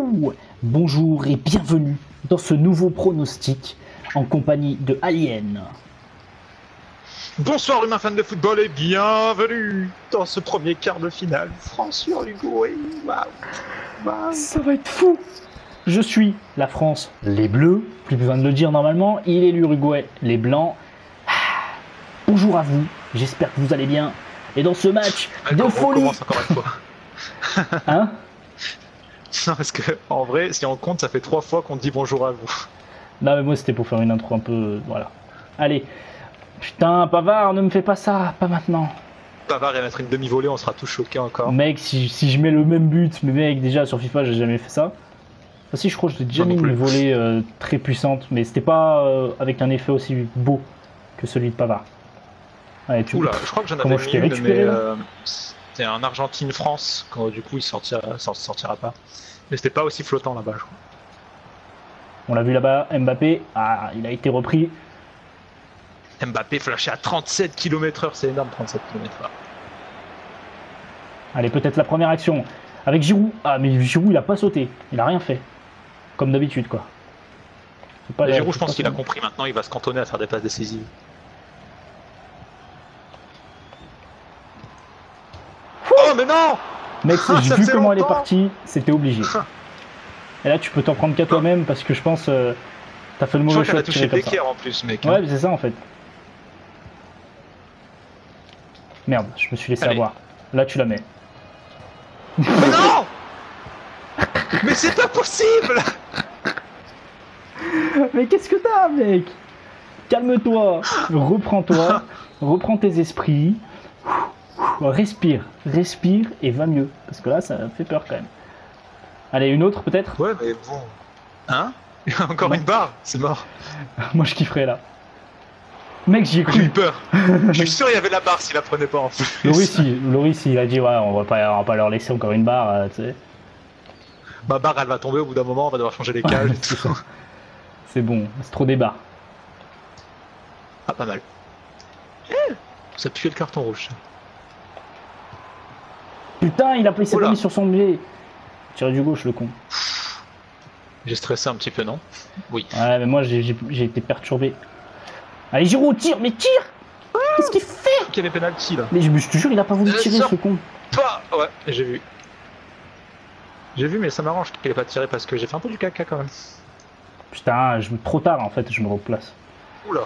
Wouhou! Bonjour et bienvenue dans ce nouveau pronostic en compagnie de Alien. Bonsoir humains fans de football et bienvenue dans ce premier quart de finale France-Uruguay. Waouh. Ça va être fou! Je suis la France, les Bleus, plus besoin de le dire normalement, il est l'Uruguay, les Blancs. Bonjour à vous, j'espère que vous allez bien. Et dans ce match de folie... On commence encore une fois. Hein? Non, parce que en vrai, si on compte, ça fait 3 fois qu'on dit bonjour à vous. Non mais moi c'était pour faire une intro un peu... Voilà. Allez. Putain, Pavard, ne me fais pas ça, pas maintenant. Pavard va mettre une demi-volée, on sera tous choqués encore. Mec, si je mets le même but, mais mec, déjà sur FIFA, j'ai jamais fait ça. Enfin, si, je crois que j'ai déjà mis une volée très puissante, mais c'était pas avec un effet aussi beau que celui de Pavard. Allez, tu... Oula, je crois que j'en avais mis une, mais c'était un Argentine-France, quand du coup il sortira pas. Mais c'était pas aussi flottant là-bas, je crois. On l'a vu là-bas, Mbappé, il a été repris. Mbappé flashé à 37 km/h, c'est énorme, 37 km/h. Allez, peut-être la première action avec Giroud. Ah, mais Giroud, il a pas sauté, il a rien fait. Comme d'habitude, quoi. Giroud, je pense qu'il a compris maintenant, il va se cantonner à faire des passes décisives. Oh, mais non! Mec, vu comment elle est partie, c'était obligé. Et là, tu peux t'en prendre qu'à toi-même parce que je pense t'as fait le mauvais choix. Je crois qu'elle a touché l'équerre en plus, mec. Ouais, mais c'est ça en fait. Merde, je me suis laissé avoir. Là, tu la mets. Mais non! Mais c'est pas possible! Mais qu'est-ce que t'as, mec? Calme-toi, reprends-toi, reprends tes esprits. Respire et va mieux. Parce que là, ça fait peur quand même. Allez, une autre peut-être? Ouais, mais bon. Hein? Il y a encore une barre, c'est mort. Moi, je kifferais là. Mec, j'y ai cru. J'ai eu peur. Je suis sûr il y avait la barre s'il la prenait pas en plus. Loris, il a dit ouais, on va pas leur laisser encore une barre, tu sais. Ma barre, elle va tomber au bout d'un moment, on va devoir changer les cages et tout. C'est bon, c'est trop des barres. Ah, pas mal. Ça pue le carton rouge. Putain, il s'est pas mis sur son biais. Tiré du gauche, le con. J'ai stressé un petit peu, non? Oui. Ouais, mais moi, j'ai été perturbé. Allez, Giroud, tire, mais tire! Qu'est-ce qu'il fait? Il y avait penalty là. Mais je te jure, il a pas voulu tirer, ce con. Ouais, j'ai vu. J'ai vu, mais ça m'arrange qu'il ait pas tiré parce que j'ai fait un peu du caca quand même. Putain, trop tard en fait, je me replace. Oula,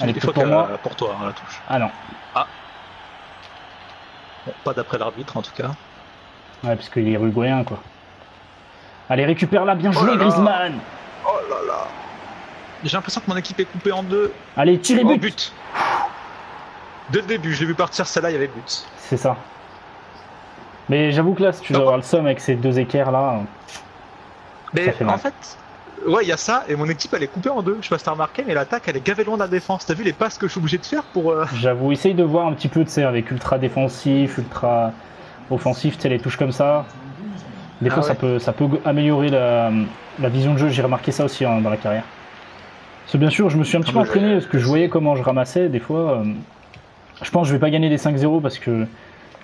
allez, des fois pour moi. Pour toi, hein, la touche. Ah non. Ah. Bon, pas d'après l'arbitre en tout cas. Ouais, parce qu'il est uruguayen quoi. Allez, récupère-la, bien joué, Griezmann. Oh là là. J'ai l'impression que mon équipe est coupée en deux. Allez, tirez but. But. Dès le début, je l'ai vu partir, celle-là, il y avait but. C'est ça. Mais j'avoue que là, si tu dois avoir le seum avec ces deux équerres là. Mais en fait, ouais, il y a ça, et mon équipe elle est coupée en deux. Je sais pas si t'as remarqué, mais l'attaque elle est gavée loin de la défense. T'as vu les passes que je suis obligé de faire pour. J'avoue, essaye de voir un petit peu, tu sais, avec ultra défensif, ultra offensif, tu sais, les touches comme ça. Des fois, ça peut améliorer la vision de jeu. J'ai remarqué ça aussi dans la carrière. Parce que bien sûr, je me suis un petit peu entraîné parce que je voyais comment je ramassais. Des fois, je pense que je vais pas gagner des 5-0 parce que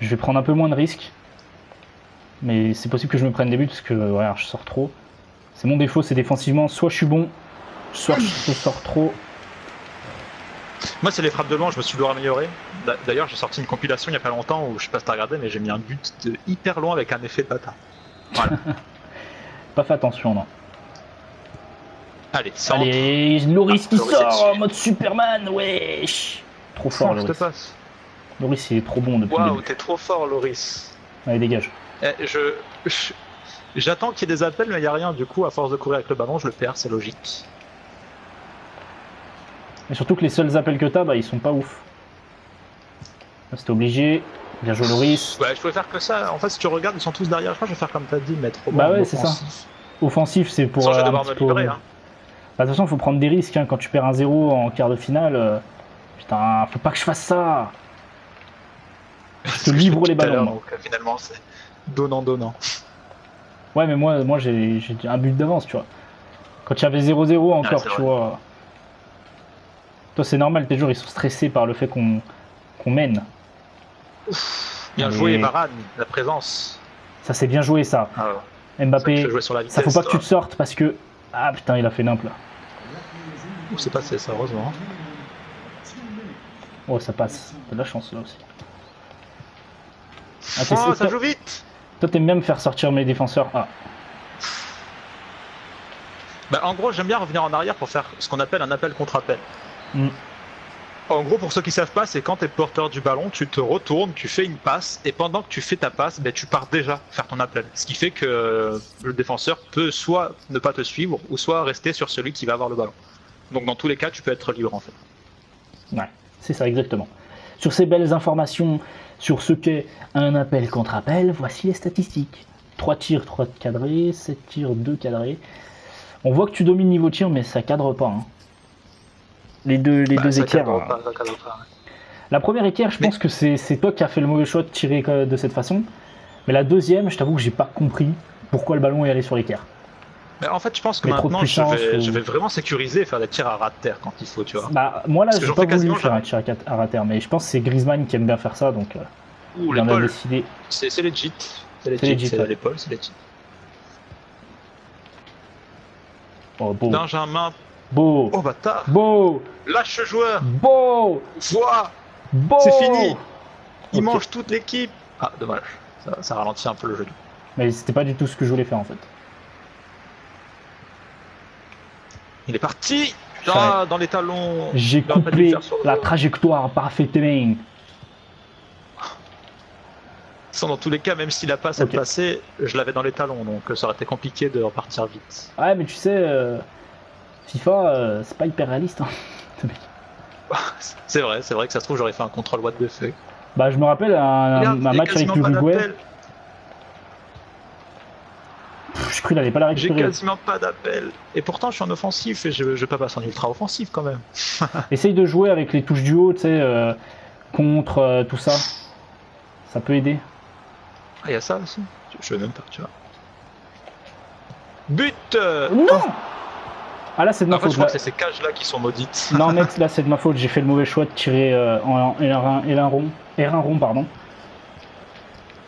je vais prendre un peu moins de risques. Mais c'est possible que je me prenne des buts parce que ouais, je sors trop. C'est mon défaut, c'est défensivement. Soit je suis bon, soit je sors trop. Moi, c'est les frappes de loin, je me suis toujours amélioré. D'ailleurs, j'ai sorti une compilation il y a pas longtemps où je sais pas si t'as regardé, mais j'ai mis un but de hyper loin avec un effet de bâtard. Voilà. Pas fait attention, non. Allez, centre. Allez, Loris qui sort en mode Superman, wesh. Trop fort, Loris. Loris, il est trop bon depuis le début. Waouh, t'es trop fort, Loris. Allez, dégage. J'attends qu'il y ait des appels, mais il n'y a rien. Du coup, à force de courir avec le ballon, je le perds, c'est logique. Et surtout que les seuls appels que t'as, ils sont pas ouf. C'était obligé. Bien joué, Loris. Ouais, je pouvais faire que ça. En fait, si tu regardes, ils sont tous derrière. Je crois que je vais faire comme t'as dit, mettre au ouais, c'est ça. Offensif, c'est pour. Sans, je vais devoir me libérer, hein. De toute façon, il faut prendre des risques. Hein. Quand tu perds 1-0 en quart de finale, putain, faut pas que je fasse ça. Je te livre les ballons. Donc, finalement, c'est donnant. Ouais, mais moi j'ai un but d'avance, tu vois. Quand il y avait 0-0 encore, tu vois. Toi, c'est normal, tes joueurs ils sont stressés par le fait qu'on mène. Bien joué, Varane, la présence. Ça, c'est bien joué, ça. Ah ouais. Mbappé, jouer sur la vitesse, ça faut pas que tu toi. te sortes parce que... Ah putain, il a fait nimp là. Ouh, c'est passé ça, heureusement. Oh, ça passe. T'as de la chance là aussi. Ah, Oh, ça toi, joue vite. toi, t'aimes bien me faire sortir mes défenseurs. Ah, Bah, en gros, j'aime bien revenir en arrière pour faire ce qu'on appelle un appel contre appel. hmm. En gros, pour ceux qui savent pas, c'est quand tu es porteur du ballon, tu te retournes, tu fais une passe, et pendant que tu fais ta passe, ben, tu pars déjà faire ton appel. Ce qui fait que le défenseur peut soit ne pas te suivre, ou soit rester sur celui qui va avoir le ballon. Donc dans tous les cas, tu peux être libre en fait. Ouais, c'est ça exactement. Sur ces belles informations sur ce qu'est un appel contre appel, voici les statistiques. 3 tirs, 3 cadrés, 7 tirs, 2 cadrés. On voit que tu domines niveau tir, mais ça cadre pas. Hein. Les deux Ça équerres. cadre pas, ça cadre pas. La première équerre, je pense que c'est toi qui as fait le mauvais choix de tirer de cette façon. Mais la deuxième, je t'avoue que j'ai pas compris pourquoi le ballon est allé sur l'équerre. Mais en fait, je pense que Mais trop de maintenant, puissance je vais vraiment sécuriser et faire des tirs à ras de terre quand il faut, tu vois. Bah, moi là, Parce que j'ai j'en pas fais voulu quasiment faire un jamais. tir à terre, mais je pense que c'est Griezmann qui aime bien faire ça, donc Ouh, il en a l'épaule. décidé. C'est legit. C'est legit, legit, c'est ouais. l'épaule, c'est legit. Oh, beau. Benjamin. Beau. Oh bâtard. Beau. Lâche ce joueur. Beau. Vois. Beau. C'est fini. Il Ok. mange toute l'équipe. Ah, dommage. Ça ralentit un peu le jeu. Mais c'était pas du tout ce que je voulais faire en fait. Il est parti. Ah, dans les talons. J'ai Il aurait pas dû le coupé faire sur le la dos. trajectoire parfaitement. Sans, dans tous les cas, même si la passe elle Ok. passait, je l'avais dans les talons, donc ça aurait été compliqué de repartir vite. Ouais, mais tu sais, FIFA, c'est pas hyper réaliste. Hein. C'est vrai que ça se trouve j'aurais fait un contrôle what the fuck. Bah, je me rappelle un Regarde, il y a match avec quasiment pas l'Uruguay. d'appel. Je crois qu'il allait pas la J'ai récupérer. quasiment pas d'appel. Et pourtant je suis en offensif et je vais pas passer en ultra offensif quand même. Essaye de jouer avec les touches du haut, tu sais, contre tout ça. Ça peut aider. Ah, il y a ça aussi. Je veux même pas, tu vois. But Non. Ah là, c'est de ma En fait, faute. je crois Là. que c'est ces cages là qui sont maudites. Non, mec, là, c'est de ma faute. J'ai fait le mauvais choix de tirer en R1 rond, pardon.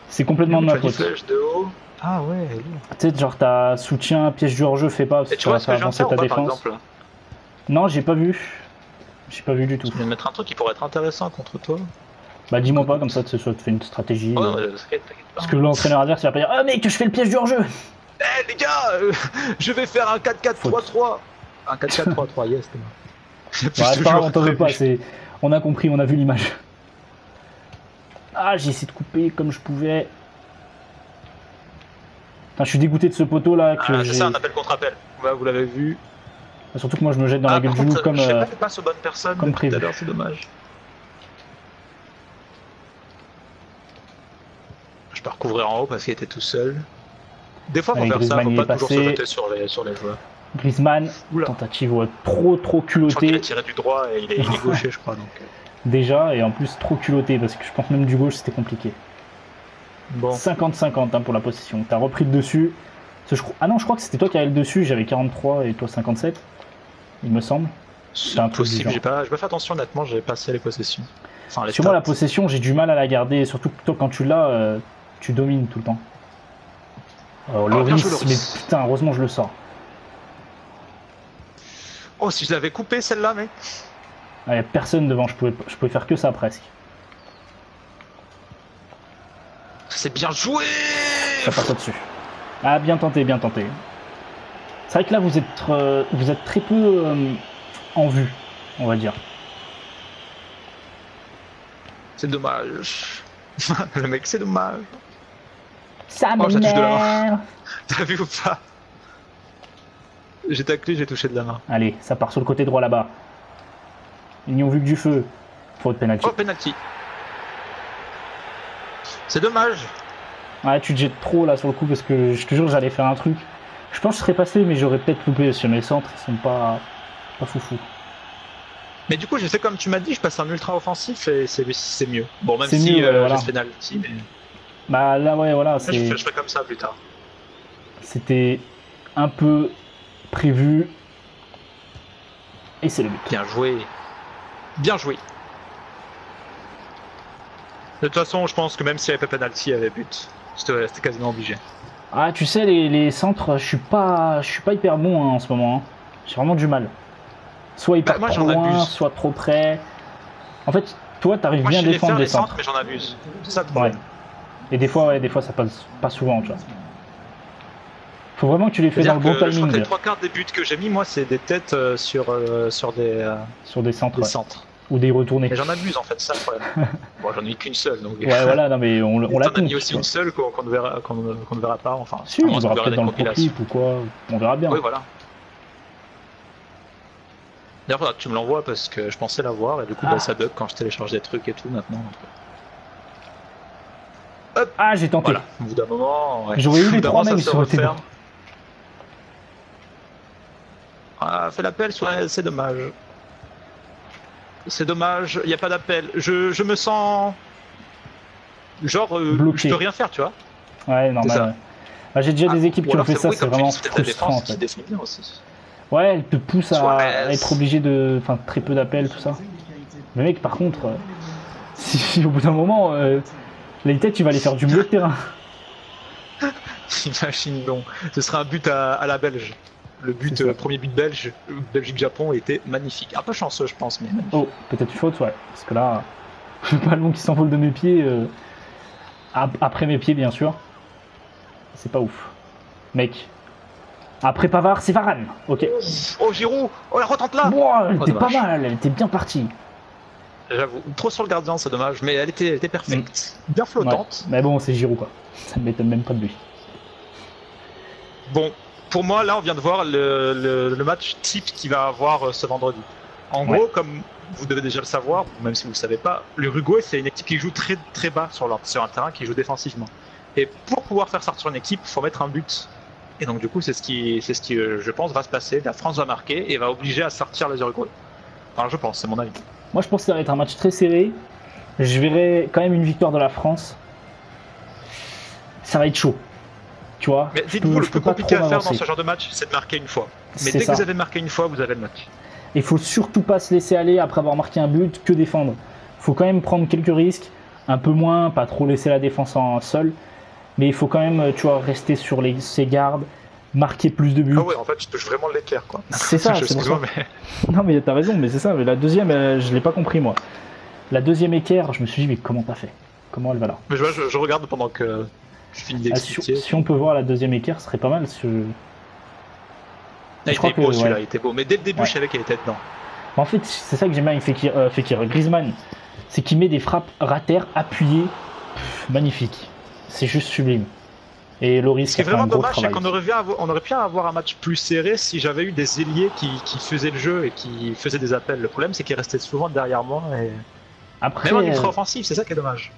C'est complètement de ma Tu as une faute. flèche de haut. Ah ouais, lourd. Tu sais, genre, t'as soutien, piège du hors-jeu, fais pas, parce Et que tu ça vois va ce que faire je viens de avancer faire ou ta pas, par défense. exemple là? Non, j'ai pas vu. J'ai pas vu du tout. Je viens de mettre un truc qui pourrait être intéressant contre toi. Bah, dis-moi pas, comme ça, tu fais une stratégie. Oh non, t'inquiète pas. Parce que l'entraîneur adverse, il va pas dire ah mec, je fais le piège du hors-jeu. Eh les gars, je vais faire un 4-4-3-3. Un 4-4-3-3, yes, t'es mort. Bah, c'est pas grave, on t'en veut pas, on a compris, on a vu l'image. Ah, j'ai essayé de couper comme je pouvais. Putain, je suis dégoûté de ce poteau là. Que C'est j'ai... ça, un appel contre appel. Ouais, vous l'avez vu. Surtout que moi je me jette dans la gueule par du loup contre, comme. je sais pas fait passe aux bonnes personnes comme depuis tout prévu. à l'heure, c'est dommage. Je peux recouvrir en haut parce qu'il était tout seul. Des fois, faut Allez, faire ça, Griezmann, il faut est pas toujours se passé. jeter sur les joueurs. Griezmann, Oula. tentative trop Je crois qu'il a culottée tiré du droit et il est gaucher, je crois. Donc. déjà, et en plus trop culottée parce que je pense même du gauche c'était compliqué. Bon. 50-50 hein, pour la possession. T'as repris le dessus. Ah non, je crois que c'était toi qui avais le dessus, j'avais 43 et toi 57, il me semble. C'est un truc du possible, genre. j'ai pas fait attention honnêtement, j'ai passé les possessions. Enfin, les Sur moi, la stats. possession, j'ai du mal à la garder, surtout que toi, quand tu l'as, tu domines tout le temps. Alors, bien Loris, joué, Loris. mais putain, heureusement, je le sors. Oh, si je l'avais coupé celle-là, mec. Il n'y a personne devant, je pouvais faire que ça presque. C'est bien joué. Ça passe au-dessus. Ah, bien tenté, bien tenté. C'est vrai que là, vous êtes très peu en vue, on va dire. C'est dommage. Le mec, c'est dommage. Ça Oh, je la touche de la m'énerve. T'as vu ou pas? J'ai taclé, j'ai touché de la main. Allez, ça part sur le côté droit là-bas. Ils n'y ont vu que du feu. Faute penalty. Oh, penalty. C'est dommage. Ouais, tu te jettes trop là sur le coup parce que je te jure, j'allais faire un truc. Je pense que je serais passé, mais j'aurais peut-être loupé parce que mes centres ils sont pas foufou. Mais du coup, j'ai fait comme tu m'as dit, je passe en ultra offensif et c'est mieux. Bon, même C'est si mieux, ouais, voilà. j'ai ce penalty, mais Bah là, ouais, voilà, je ferai comme ça plus tard. c'était un peu prévu. Et c'est le but. Bien joué. Bien joué. De toute façon, je pense que même s'il n'y avait pas penalty, il y avait but. C'était quasiment obligé. Ah, tu sais, les centres, je suis pas hyper bon hein, en ce moment. Hein. J'ai vraiment du mal. Soit ils partent moi, trop j'en loin, abuse. soit trop près. En fait, toi, t'arrives Moi, bien je à sais les défendre faire des les centres, centres. mais j'en abuse. C'est ça le Ouais. problème. Et des fois, ça passe pas souvent, tu vois. Faut vraiment que tu les fais dans le bon C'est-à-dire que je crois que timing les 3/4 des buts que j'ai mis, moi, c'est des têtes sur sur des centres. des Ouais. centres. Ou des retournés. Mais j'en abuse en fait, c'est ça le problème. Bon, j'en ai mis qu'une seule, donc. Ouais, voilà, non mais on la T'en as mis compte. aussi tu une vois. seule qu'on ne verra pas, enfin. Si, à on moins qu'on verra verra peut-être des dans le pro compilations. clip ou quoi. On verra bien. Oui, voilà. D'ailleurs, faudra que tu me l'envoies parce que je pensais l'avoir et du coup, Ah. ça bug quand je télécharge des trucs et tout maintenant. Ah, j'ai tenté. Voilà, au bout d'un moment, ouais. J'aurais eu Au bout les d'un 3 moment, même, ça ils se auraient été refaire. bons. Ah, fais l'appel, c'est dommage. C'est dommage, il n'y a pas d'appel. Je me sens. Genre, Bloqué. je peux rien faire, tu vois. Ouais, C'est normal. ça. Ouais. Bah, j'ai déjà des équipes Ou qui ont alors fait ça, oui, c'est comme tu vraiment dis, peut-être la frustrant en défense qui fait. défend bien aussi. Ouais, elle te pousse Suarez. à être obligé de. Enfin, très peu d'appels, tout ça. Mais mec, par contre, si au bout d'un moment, les têtes, tu vas aller faire du milieu de terrain. Imagine donc. Ce serait un but à la Belge. Le but, C'est ça. premier but belge, Belgique-Japon, était magnifique. Un peu chanceux, je pense, mais magnifique. Oh, peut-être une faute, ouais. Parce que là, le ballon qui s'envole de mes pieds, après mes pieds, bien sûr. C'est pas ouf. Mec. Après Pavard, c'est Varane. Ok. Oh, Giroud. Oh, la retente là. Wow, elle Oh, était pas dommage. mal, elle était bien partie. J'avoue, trop sur le gardien, c'est dommage, mais elle était perfecte. Bien Ouais. flottante. Mais bon, c'est Giroud, quoi. Ça ne m'étonne même pas de lui. Bon, pour moi, là, on vient de voir le match type qu'il va avoir ce vendredi. En Ouais. gros, comme vous devez déjà le savoir, même si vous ne le savez pas, l'Uruguay, c'est une équipe qui joue très, très bas sur un terrain, qui joue défensivement. Et pour pouvoir faire sortir une équipe, il faut mettre un but. Et donc, du coup, c'est ce qui, je pense, va se passer. La France va marquer et va obliger à sortir les Uruguay. Enfin, je pense, c'est mon avis. Moi, je pense que ça va être un match très serré. Je verrai quand même une victoire de la France. Ça va être chaud. Tu vois, Mais je dites-vous, peux- le je plus peux pas compliqué trop à faire dans m'avancer. ce genre de match, c'est de marquer une fois. Mais C'est dès ça. que vous avez marqué une fois, vous avez le match. Il faut surtout pas se laisser aller après avoir marqué un but que défendre. Faut quand même prendre quelques risques, un peu moins, pas trop laisser la défense en sol, mais il faut quand même, tu vois, rester sur ses gardes, marquer plus de buts. Ah ouais, en fait, je touche vraiment l'éclair, quoi. C'est ça, c'est pour Excuse-moi, ça. mais. Non mais t'as raison, mais c'est ça. Mais la deuxième, je l'ai pas compris moi. La deuxième équerre, je me suis dit mais comment t'as fait? Comment elle va là? Mais je regarde pendant que je finis Ah, si, d'expliquer. si on peut voir la deuxième équerre, ce serait pas mal. Il je crois était beau que, celui-là, ouais. il était beau. Mais dès le début, Ouais. je savais qu'il était dedans. En fait, c'est ça que j'aime bien avec Fekir. Griezmann, c'est qu'il met des frappes ratères, appuyées, magnifiques. C'est juste sublime. Et Loris Ce qui qui est a fait un vraiment gros dommage, c'est travail. qu'on aurait pu avoir un match plus serré si j'avais eu des ailiers qui faisaient le jeu et qui faisaient des appels. Le problème, c'est qu'ils restaient souvent derrière moi. Et... Après, Même en ultra offensif, c'est ça qui est dommage.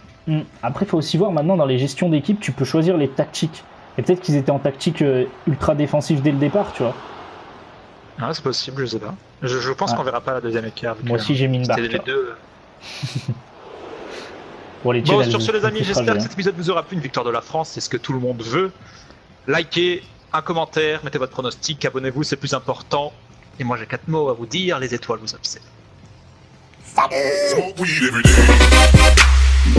Après, il faut aussi voir maintenant dans les gestions d'équipe, tu peux choisir les tactiques. Et peut-être qu'ils étaient en tactique ultra défensive dès le départ, tu vois. Ah, c'est possible, je sais pas. Je pense Ah. qu'on verra pas la deuxième écart. Moi aussi, j'ai mis une barre. C'était les deux. Bon, les Bon, challenges, sur ce, les c'est amis, plus j'espère fragile, que cet épisode vous aura plu. Une victoire de la France, c'est ce que tout le monde veut. Likez, un commentaire, mettez votre pronostic, abonnez-vous, c'est plus important. Et moi, j'ai 4 mots à vous dire, les étoiles vous observent. Smoke weed every day.